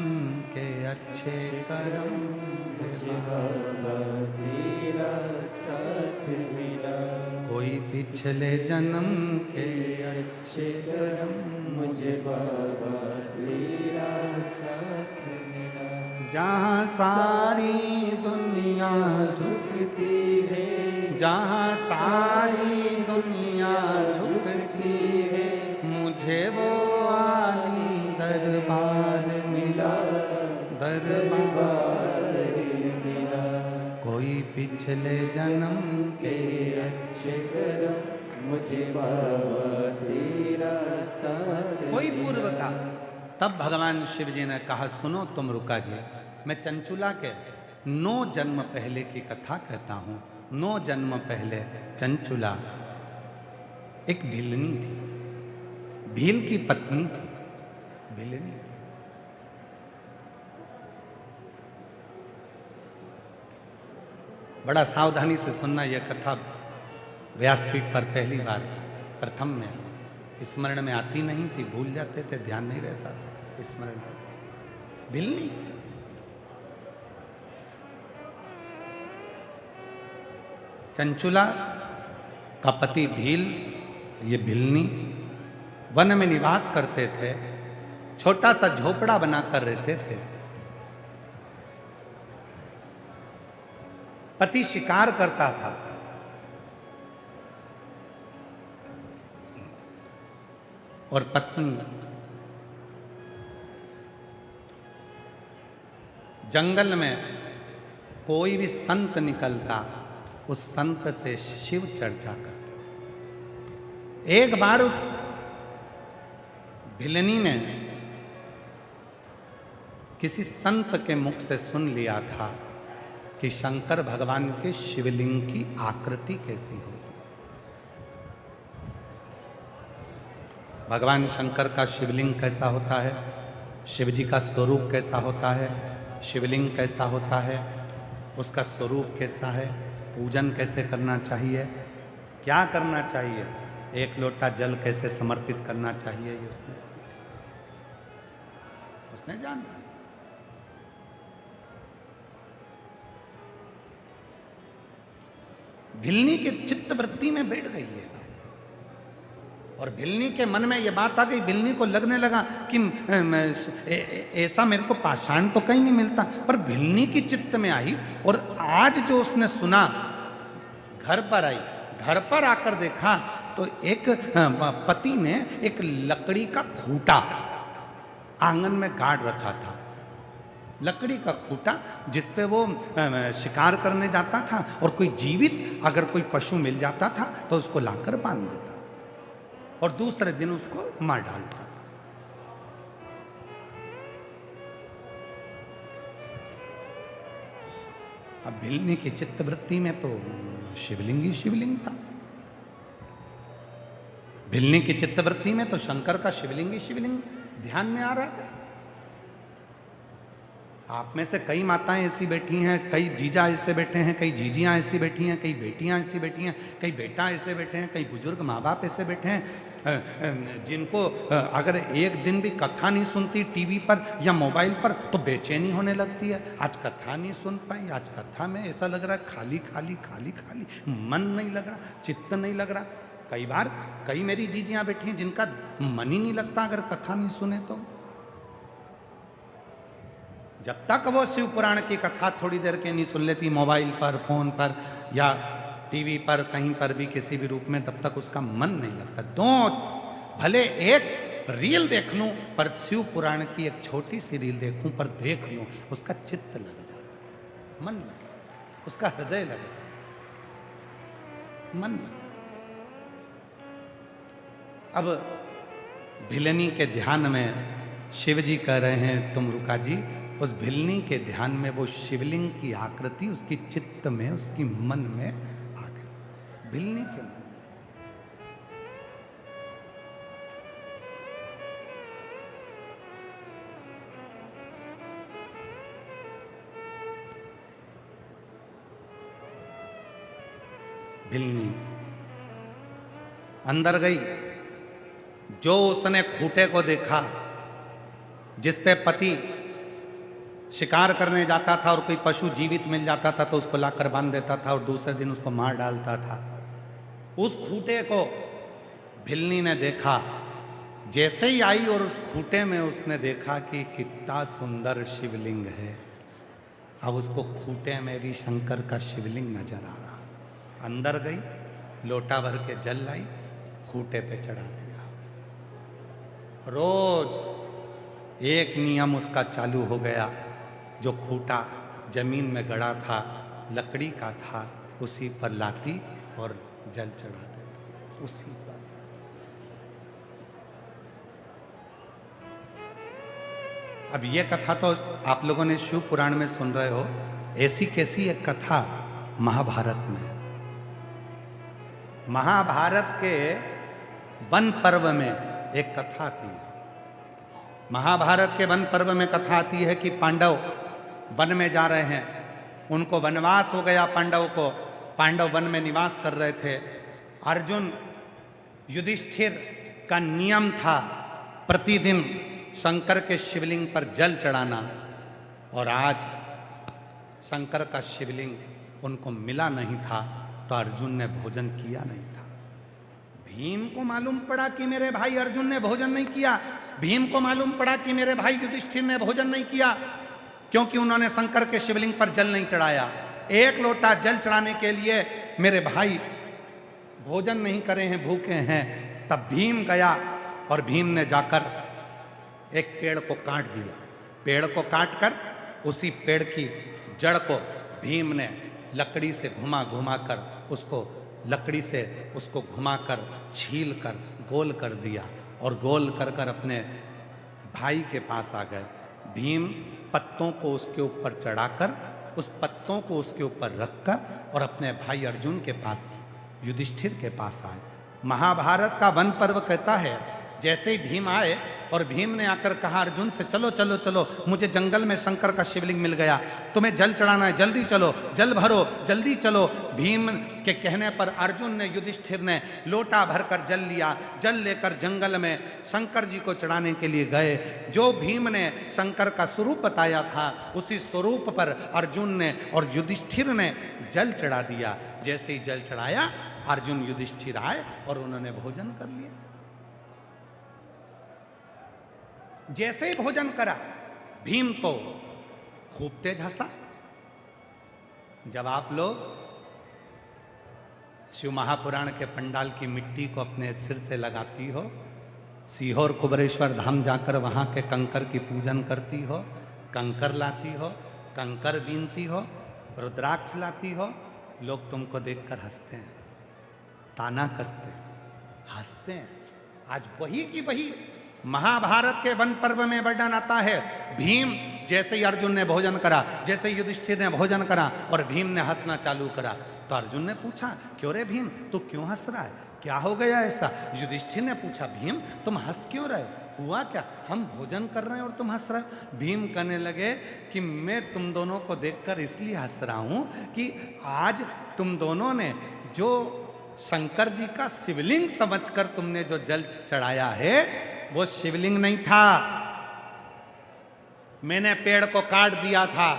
के अच्छे कर्म, तेरा साथ मिला, कोई पिछले जन्म के अच्छे कर्म, मुझे बाबा तेरा साथ मिला। जहाँ सारी दुनिया झुकती है, जहाँ सारी दुनिया झुकती है, मुझे वो आली दरबार मिला, दरबार मिला। कोई पिछले जन्म के अच्छे कर्म, मुझे बाबा तेरा साथ कोई मिला। पूर्व का। तब भगवान शिव जी ने कहा, सुनो तुम रुका जी, मैं चंचुला के 9 जन्म पहले की कथा कहता हूँ। 9 जन्म पहले चंचुला एक भिलनी थी, भील की पत्नी थी, भिलनी थी। बड़ा सावधानी से सुनना, यह कथा व्यासपीठ पर पहली बार प्रथम में स्मरण में आती नहीं थी, भूल जाते थे, ध्यान नहीं रहता था, स्मरण में भिलनी थी। चंचुला का पति भील, ये भिलनी वन में निवास करते थे, छोटा सा झोपड़ा बनाकर रहते थे। पति शिकार करता था, और पत्नी जंगल में कोई भी संत निकलता, उस संत से शिव चर्चा करते। एक बार उस भिलनी ने किसी संत के मुख से सुन लिया था कि शंकर भगवान के शिवलिंग की आकृति कैसी होती, भगवान शंकर का शिवलिंग कैसा होता है, शिवजी का स्वरूप कैसा होता है, शिवलिंग कैसा होता है, उसका स्वरूप कैसा है, पूजन कैसे करना चाहिए, क्या करना चाहिए, एक लोटा जल कैसे समर्पित करना चाहिए, ये उसने जाना। भिलनी के चित्त वृत्ति में बैठ गई है। और भिलनी के मन में यह बात आ गई, भिलनी को लगने लगा कि ऐसा मेरे को पाषाण तो कहीं नहीं मिलता, पर भिलनी की चित्त में आई। और आज जो उसने सुना, घर पर आई, घर पर आकर देखा तो एक पति ने एक लकड़ी का खूंटा आंगन में गाड़ रखा था। लकड़ी का खूंटा जिसपे वो शिकार करने जाता था, और कोई जीवित अगर कोई पशु मिल जाता था तो उसको लाकर बांध देता और दूसरे दिन उसको मार डालता। अब भिलनी की चित्तवृत्ति में तो शिवलिंग ही शिवलिंग था। भिलनी की चित्तवृत्ति में तो शंकर का शिवलिंग ही शिवलिंग ध्यान में आ रहा था। आप में से कई माताएं ऐसी बैठी हैं, कई जीजा ऐसे बैठे हैं, कई जीजियां ऐसी बैठी हैं, कई बेटियां ऐसी बैठी हैं, कई बेटा ऐसे बैठे हैं, कई बुजुर्ग माँ बाप ऐसे बैठे हैं जिनको अगर एक दिन भी कथा नहीं सुनती टीवी पर या मोबाइल पर तो बेचैनी होने लगती है। आज कथा नहीं सुन पाई, आज कथा में ऐसा लग रहा है खाली खाली खाली खाली, मन नहीं लग रहा, चित्त नहीं लग रहा। कई बार कई मेरी जीजियां बैठी हैं जिनका मन ही नहीं लगता अगर कथा नहीं सुने तो। जब तक वो शिव पुराण की कथा थोड़ी देर के नहीं सुन लेती मोबाइल पर, फोन पर या टीवी पर, कहीं पर भी किसी भी रूप में, तब तक उसका मन नहीं लगता। भले एक रील देख लूं पर शिव पुराण की एक छोटी सी रील देखूं पर देख लूं, उसका चित्त लग जाता, मन लग जाता, उसका हृदय लग जाता, मन लग। अब भिलनी के ध्यान में शिव जी कह रहे हैं, तुम रुका जी, उस भिलनी के ध्यान में वो शिवलिंग की आकृति उसकी चित्त में, उसकी मन में आ गई। भिलनी के मन भिलनी अंदर गई। जो उसने खूंटे को देखा जिस पे पति शिकार करने जाता था और कोई पशु जीवित मिल जाता था तो उसको लाकर बांध देता था और दूसरे दिन उसको मार डालता था, उस खूंटे को भिलनी ने देखा। जैसे ही आई और उस खूंटे में उसने देखा कि कितना सुंदर शिवलिंग है। अब उसको खूंटे में भी शंकर का शिवलिंग नजर आ रहा। अंदर गई, लोटा भर के जल लाई, खूंटे पे चढ़ा दिया। रोज एक नियम उसका चालू हो गया। जो खूंटा जमीन में गड़ा था, लकड़ी का था, उसी पर लाती और जल चढ़ा देती, उसी पर। अब ये कथा तो आप लोगों ने शिव पुराण में सुन रहे हो। ऐसी कैसी एक कथा महाभारत में। महाभारत के वन पर्व में एक कथा आती है। महाभारत के वन पर्व में कथा आती है कि पांडव वन में जा रहे हैं, उनको वनवास हो गया पांडव को। पांडव वन में निवास कर रहे थे। अर्जुन युधिष्ठिर का नियम था प्रतिदिन शंकर के शिवलिंग पर जल चढ़ाना, और आज शंकर का शिवलिंग उनको मिला नहीं था तो अर्जुन ने भोजन किया नहीं था। भीम को मालूम पड़ा कि मेरे भाई अर्जुन ने भोजन नहीं किया। भीम को मालूम पड़ा कि मेरे भाई युधिष्ठिर ने भोजन नहीं किया, क्योंकि उन्होंने शंकर के शिवलिंग पर जल नहीं चढ़ाया। एक लोटा जल चढ़ाने के लिए मेरे भाई भोजन नहीं करे हैं, भूखे हैं। तब भीम गया और भीम ने जाकर एक पेड़ को काट दिया। पेड़ को काट कर उसी पेड़ की जड़ को भीम ने लकड़ी से घुमा घुमा कर उसको लकड़ी से उसको घुमाकर छील कर गोल कर दिया और गोल कर कर अपने भाई के पास आ गए। भीम पत्तों को उसके ऊपर चढ़ाकर, उस पत्तों को उसके ऊपर रखकर और अपने भाई अर्जुन के पास, युधिष्ठिर के पास आए। महाभारत का वन पर्व कहता है जैसे ही भीम आए और भीम ने आकर कहा अर्जुन से चलो चलो चलो, मुझे जंगल में शंकर का शिवलिंग मिल गया, तुम्हें जल चढ़ाना है, जल्दी चलो, जल भरो, जल्दी चलो। भीम के कहने पर अर्जुन ने, युधिष्ठिर ने लोटा भरकर जल लिया। जल लेकर जंगल में शंकर जी को चढ़ाने के लिए गए। जो भीम ने शंकर का स्वरूप बताया था उसी स्वरूप पर अर्जुन ने और युधिष्ठिर ने जल चढ़ा दिया। जैसे ही जल चढ़ाया अर्जुन युधिष्ठिर आए और उन्होंने भोजन कर लिया। जैसे ही भोजन करा भीम तो खूब तेज हंसा। जब आप लोग शिव महापुराण के पंडाल की मिट्टी को अपने सिर से लगाती हो, सीहोर कुबरेश्वर धाम जाकर वहां के कंकर की पूजन करती हो, कंकर लाती हो, कंकर बीनती हो, रुद्राक्ष लाती हो, लोग तुमको देखकर हंसते हैं, ताना कसते हैं, हंसते हैं। आज वही की वही महाभारत के वन पर्व में वर्णन आता है। भीम जैसे ही अर्जुन ने भोजन करा, जैसे ही युधिष्ठिर ने भोजन करा और भीम ने हंसना चालू करा, तो अर्जुन ने पूछा क्यों रे भीम, तू क्यों हंस रहा है, क्या हो गया ऐसा? युधिष्ठिर ने पूछा भीम तुम हंस क्यों रहे, हुआ क्या? हम भोजन कर रहे हैं और तुम हंस रहे हो। भीम कहने लगे कि मैं तुम दोनों को देखकर इसलिए हंस रहा हूं कि आज तुम दोनों ने जो शंकर जी का शिवलिंग समझकर तुमने जो जल चढ़ाया है वो शिवलिंग नहीं था, मैंने पेड़ को काट दिया था,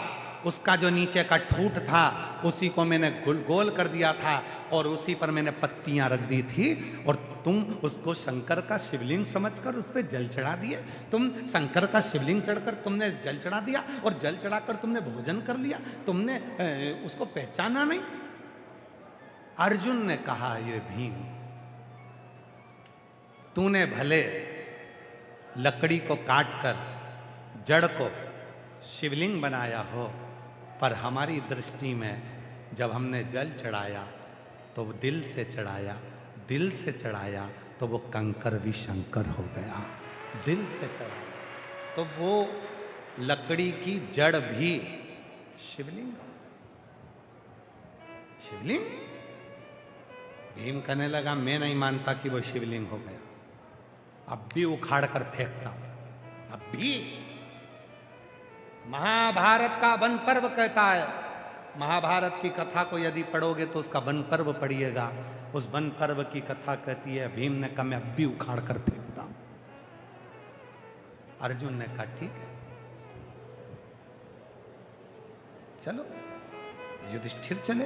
उसका जो नीचे का ठूठ था उसी को मैंने गोल कर दिया था और उसी पर मैंने पत्तियां रख दी थी और तुम उसको शंकर का शिवलिंग समझकर उस पर जल चढ़ा दिए। तुम शंकर का शिवलिंग चढ़कर तुमने जल चढ़ा दिया और जल चढ़ाकर तुमने भोजन कर लिया, तुमने उसको पहचाना नहीं। अर्जुन ने कहा ये भीम, तूने भले लकड़ी को काटकर जड़ को शिवलिंग बनाया हो, पर हमारी दृष्टि में जब हमने जल चढ़ाया तो वो दिल से चढ़ाया, दिल से चढ़ाया तो वो कंकर भी शंकर हो गया। दिल से चढ़ाया तो वो लकड़ी की जड़ भी शिवलिंग। शिवलिंग भीम कहने लगा मैं नहीं मानता कि वो शिवलिंग हो गया, अब भी उखाड़ कर फेंकता हूं। अब भी महाभारत का वन पर्व कहता है, महाभारत की कथा को यदि पढ़ोगे तो उसका वन पर्व पढ़िएगा, उस वन पर्व की कथा कहती है भीम ने कहा मैं अब भी उखाड़ कर फेंकता हूं। अर्जुन ने कहा ठीक है चलो। युधिष्ठिर चले,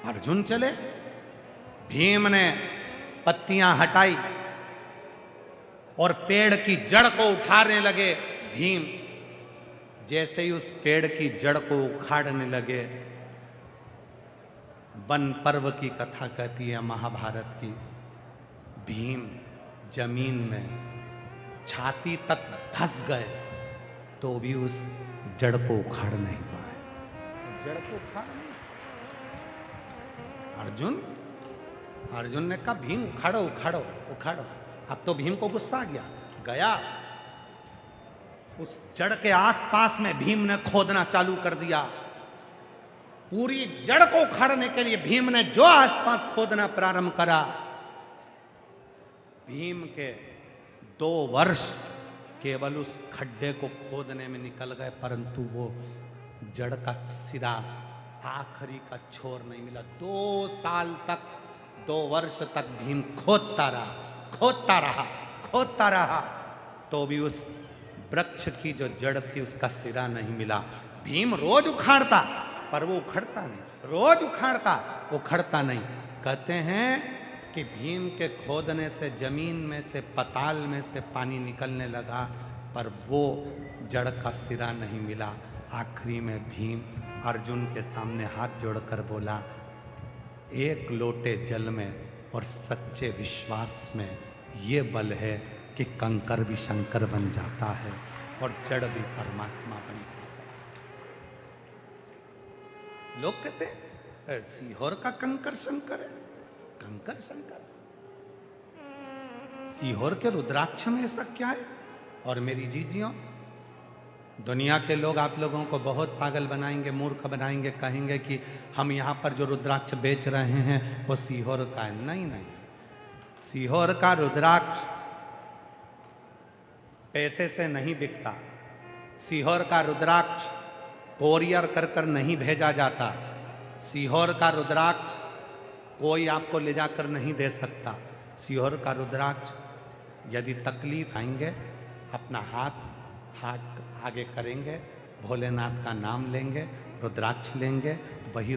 अर्जुन चले, भीम ने पत्तियां हटाई और पेड़ की जड़ को उखाड़ने लगे। भीम जैसे ही उस पेड़ की जड़ को उखाड़ने लगे, वन पर्व की कथा कहती है महाभारत की, भीम जमीन में छाती तक धंस गए तो भी उस जड़ को उखाड़ नहीं पाए। जड़ को उखाड़ नहीं। अर्जुन ने कहा भीम उखाड़ो उखाड़ो उखाड़ो। अब तो भीम को गुस्सा आ गया, उस जड़ के आसपास में भीम ने खोदना चालू कर दिया। पूरी जड़ को उखाड़ने के लिए भीम ने जो आसपास खोदना प्रारंभ करा, भीम के 2 वर्ष केवल उस खड्डे को खोदने में निकल गए, परंतु वो जड़ का सिरा आखिरी का छोर नहीं मिला। 2 साल तक, 2 वर्ष तक भीम खोदता रहा तो भी उस वृक्ष की जो जड़ थी उसका सिरा नहीं मिला। भीम रोज उखाड़ता पर वो उखड़ता नहीं, रोज उखड़ता नहीं। कहते हैं कि भीम के खोदने से जमीन में से, पताल में से पानी निकलने लगा, पर वो जड़ का सिरा नहीं मिला। आखिरी में भीम अर्जुन के सामने हाथ जोड़कर बोला, एक लोटे जल में और सच्चे विश्वास में ये बल है कि कंकर भी शंकर बन जाता है और जड़ भी परमात्मा बन जाता है। लोग कहते हैं सीहोर का कंकर शंकर है, कंकर शंकर। सीहोर के रुद्राक्ष में ऐसा क्या है? और मेरी जीजियों, दुनिया के लोग आप लोगों को बहुत पागल बनाएंगे, मूर्ख बनाएंगे, कहेंगे कि हम यहाँ पर जो रुद्राक्ष बेच रहे हैं वो सीहोर का है। नहीं, सीहोर का रुद्राक्ष पैसे से नहीं बिकता। सीहोर का रुद्राक्ष कोरियर कर कर नहीं भेजा जाता। सीहोर का रुद्राक्ष कोई आपको ले जाकर नहीं दे सकता। सीहोर का रुद्राक्ष यदि तकलीफ आएंगे अपना हाथ आगे करेंगे, भोलेनाथ का नाम लेंगे, रुद्राक्ष लेंगे, वही